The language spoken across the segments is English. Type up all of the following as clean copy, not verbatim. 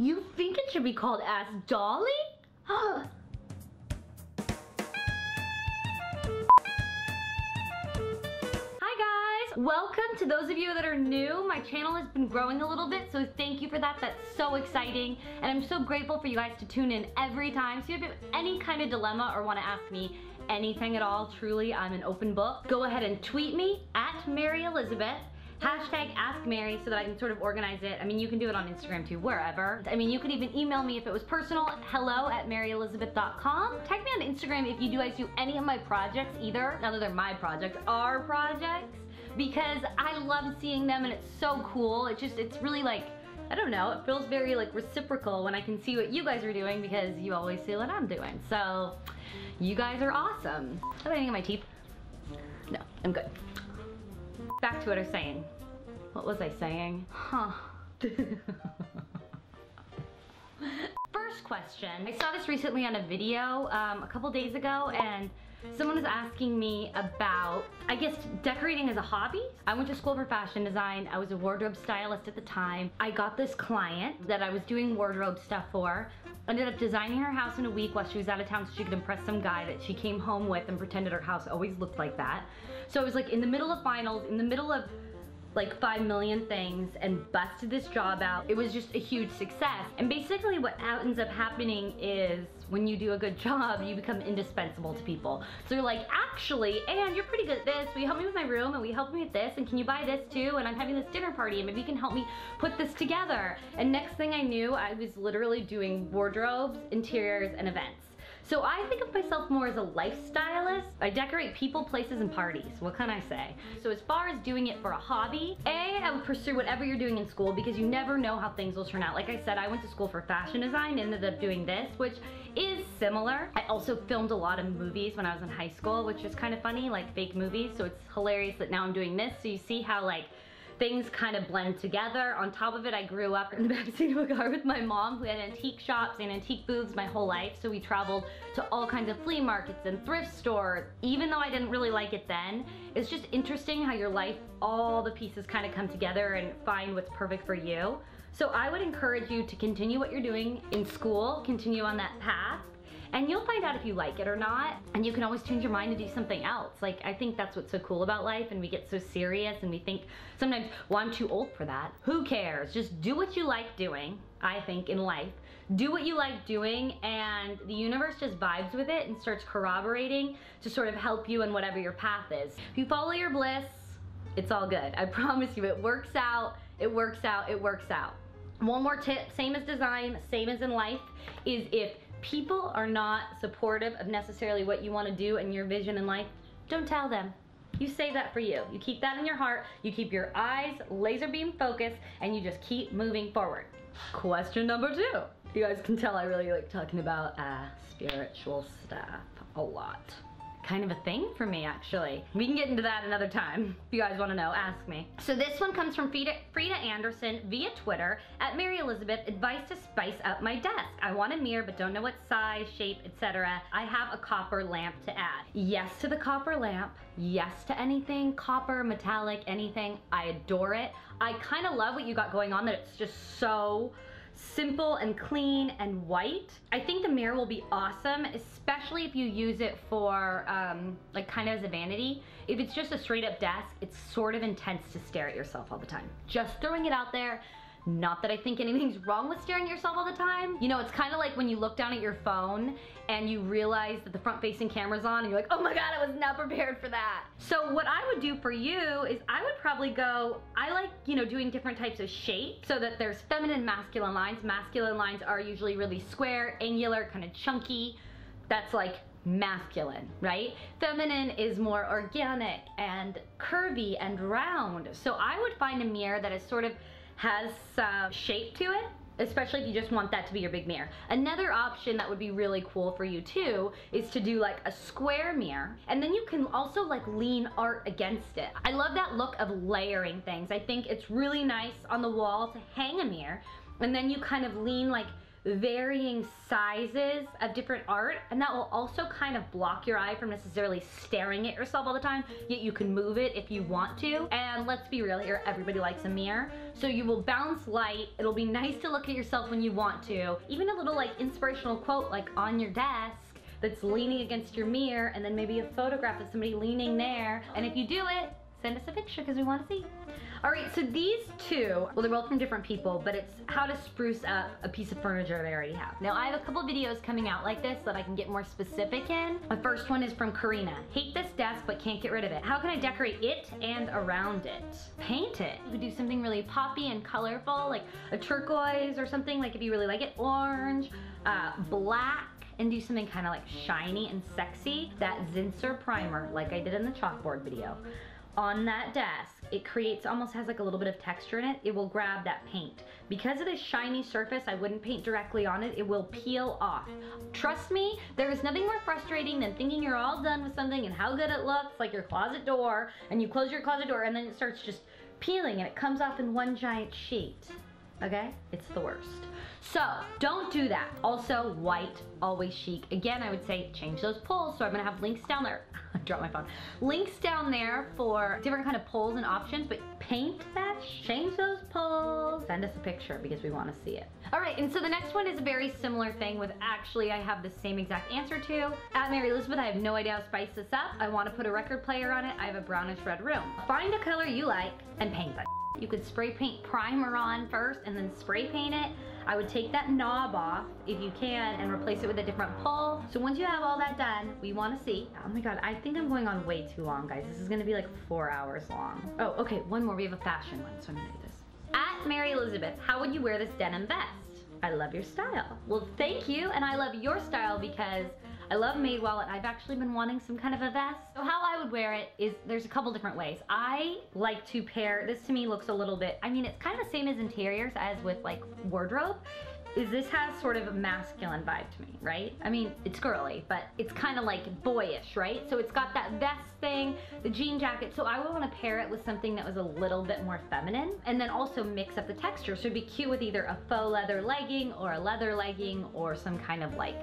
You think it should be called Ask Dolly? Hi guys! Welcome to those of you that are new. My channel has been growing a little bit, so thank you for that. That's so exciting. And I'm so grateful for you guys to tune in every time. So if you have any kind of dilemma or want to ask me anything at all, truly, I'm an open book. Go ahead and tweet me at Mary Elizabeth. Hashtag AskMary so that I can sort of organize it. I mean, you can do it on Instagram too, wherever. I mean, you could even email me if it was personal, hello@maryelizabeth.com. Tag me on Instagram if you guys do any of my projects either. Now that they're my projects, our projects, because I love seeing them and it's so cool. It's really like, I don't know, it feels very like reciprocal when I can see what you guys are doing because you always see what I'm doing. So, you guys are awesome. Have anything in my teeth? No, I'm good. Back to what I was saying. What was I saying? Huh. First question. I saw this recently on a video a couple days ago and someone was asking me about, I guess, decorating as a hobby. I went to school for fashion design. I was a wardrobe stylist at the time. I got this client that I was doing wardrobe stuff for. Ended up designing her house in a week while she was out of town so she could impress some guy that she came home with and pretended her house always looked like that. So I was like in the middle of finals, in the middle of like 5 million things and busted this job out. It was just a huge success. And basically what ends up happening is when you do a good job, you become indispensable to people. So you're like, actually, and you're pretty good at this. Will you help me with my room? And will you help me with this? And can you buy this too? And I'm having this dinner party and maybe you can help me put this together. And next thing I knew, I was literally doing wardrobes, interiors, and events. So I think of myself more as a lifestylist. I decorate people, places, and parties. What can I say? So as far as doing it for a hobby, I would pursue whatever you're doing in school because you never know how things will turn out. Like I said, I went to school for fashion design, ended up doing this, which is similar. I also filmed a lot of movies when I was in high school, which is kind of funny, like fake movies. So it's hilarious that now I'm doing this. So you see how like things kind of blend together. On top of it, I grew up in the backseat of a car with my mom who had antique shops and antique booths my whole life. So we traveled to all kinds of flea markets and thrift stores. Even though I didn't really like it then, it's just interesting how your life, all the pieces kind of come together and find what's perfect for you. So I would encourage you to continue what you're doing in school, continue on that path, and you'll find out if you like it or not. And you can always change your mind to do something else. Like, I think that's what's so cool about life, and we get so serious and we think sometimes, well, I'm too old for that. Who cares? Just do what you like doing, I think, in life. Do what you like doing, and the universe just vibes with it and starts corroborating to sort of help you in whatever your path is. If you follow your bliss, it's all good. I promise you, it works out, it works out, it works out. One more tip, same as design, same as in life, is if people are not supportive of necessarily what you want to do and your vision in life, don't tell them. You save that for you. You keep that in your heart, you keep your eyes laser beam focused, and you just keep moving forward. Question number 2. You guys can tell I really like talking about spiritual stuff a lot. Kind of a thing for me, actually. We can get into that another time. If you guys want to know, ask me. So this one comes from Frida Anderson via Twitter at Mary Elizabeth. Advice to spice up my desk. I want a mirror but don't know what size, shape, etc. I have a copper lamp to add. Yes to the copper lamp. Yes to anything copper, metallic, anything. I adore it. I kind of love what you got going on, that it's just so simple and clean and white. I think the mirror will be awesome, especially if you use it for like kind of as a vanity. If it's just a straight up desk, it's sort of intense to stare at yourself all the time. Just throwing it out there. Not that I think anything's wrong with staring at yourself all the time. You know, it's kind of like when you look down at your phone and you realize that the front-facing camera's on and you're like, oh my God, I was not prepared for that. So what I would do for you is I would probably go, I like, you know, doing different types of shapes so that there's feminine, masculine lines. Masculine lines are usually really square, angular, kind of chunky. That's like masculine, right? Feminine is more organic and curvy and round. So I would find a mirror that is sort of has some shape to it, especially if you just want that to be your big mirror. Another option that would be really cool for you too is to do like a square mirror, and then you can also like lean art against it. I love that look of layering things. I think it's really nice on the wall to hang a mirror, and then you kind of lean like varying sizes of different art, and that will also kind of block your eye from necessarily staring at yourself all the time, yet you can move it if you want to. And let's be real here, everybody likes a mirror. So you will bounce light, it'll be nice to look at yourself when you want to. Even a little like inspirational quote like on your desk that's leaning against your mirror, and then maybe a photograph of somebody leaning there. And if you do it, send us a picture because we want to see. All right, so these two, well, they're both from different people, but it's how to spruce up a piece of furniture that I already have. Now, I have a couple videos coming out like this that I can get more specific in. My first one is from Karina. Hate this desk, but can't get rid of it. How can I decorate it and around it? Paint it. You could do something really poppy and colorful, like a turquoise or something, like if you really like it, orange, black, and do something kind of like shiny and sexy. That Zinsser primer, like I did in the chalkboard video. On that desk, it creates, almost has like a little bit of texture in it. It will grab that paint. Because of this shiny surface, I wouldn't paint directly on it. It will peel off. Trust me, there is nothing more frustrating than thinking you're all done with something and how good it looks, like your closet door, and you close your closet door and then it starts just peeling and it comes off in one giant sheet. Okay? It's the worst. So, don't do that. Also, white, always chic. Again, I would say change those pulls, so I'm gonna have links down there. I dropped my phone. Links down there for different kind of pulls and options, but paint that, change those pulls. Send us a picture because we wanna see it. All right, and so the next one is a very similar thing with actually I have the same exact answer to. At Mary Elizabeth, I have no idea how to spice this up. I wanna put a record player on it. I have a brownish red room. Find a color you like and paint that. You could spray paint primer on first and then spray paint it. I would take that knob off if you can and replace it with a different pull. So once you have all that done, we want to see. Oh my god, I think I'm going on way too long, guys. This is going to be like 4 hours long. Oh, okay, one more. We have a fashion one, so I'm going to do this. At Mary Elizabeth, how would you wear this denim vest? I love your style. Well, thank you, and I love your style because I love Madewell, and I've actually been wanting some kind of a vest. So how I would wear it is, there's a couple different ways. I like to pair, this to me looks a little bit, I mean, it's kind of the same as interiors as with like wardrobe. This has sort of a masculine vibe to me, right? I mean, it's girly, but it's kind of like boyish, right? So it's got that vest thing, the jean jacket, so I would want to pair it with something that was a little bit more feminine, and then also mix up the texture. So it'd be cute with either a faux leather legging or a leather legging or some kind of like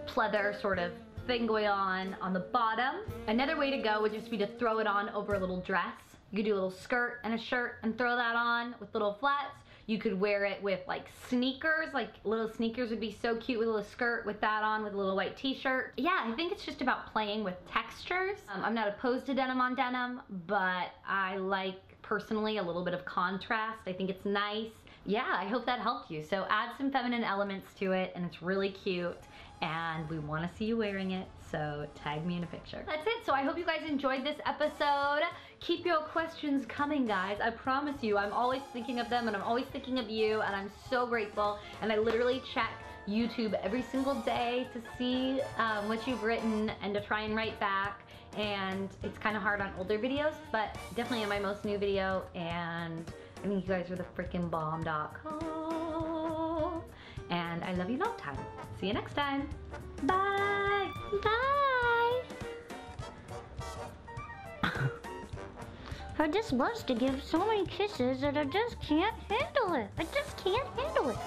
pleather sort of thing going on the bottom. Another way to go would just be to throw it on over a little dress. You could do a little skirt and a shirt and throw that on with little flats. You could wear it with like sneakers, like little sneakers would be so cute with a little skirt with that on with a little white t-shirt. Yeah, I think it's just about playing with textures. I'm not opposed to denim on denim, but I like personally a little bit of contrast. I think it's nice. Yeah, I hope that helped you. So add some feminine elements to it and it's really cute and we want to see you wearing it, so tag me in a picture. That's it, so I hope you guys enjoyed this episode. Keep your questions coming, guys. I promise you, I'm always thinking of them and I'm always thinking of you and I'm so grateful, and I literally check YouTube every single day to see what you've written and to try and write back, and it's kind of hard on older videos, but definitely in my most new video, and I mean, you guys are the freaking bomb.com. And I love you long time. See you next time. Bye. Bye. I just was to give so many kisses that I just can't handle it. I just can't handle it.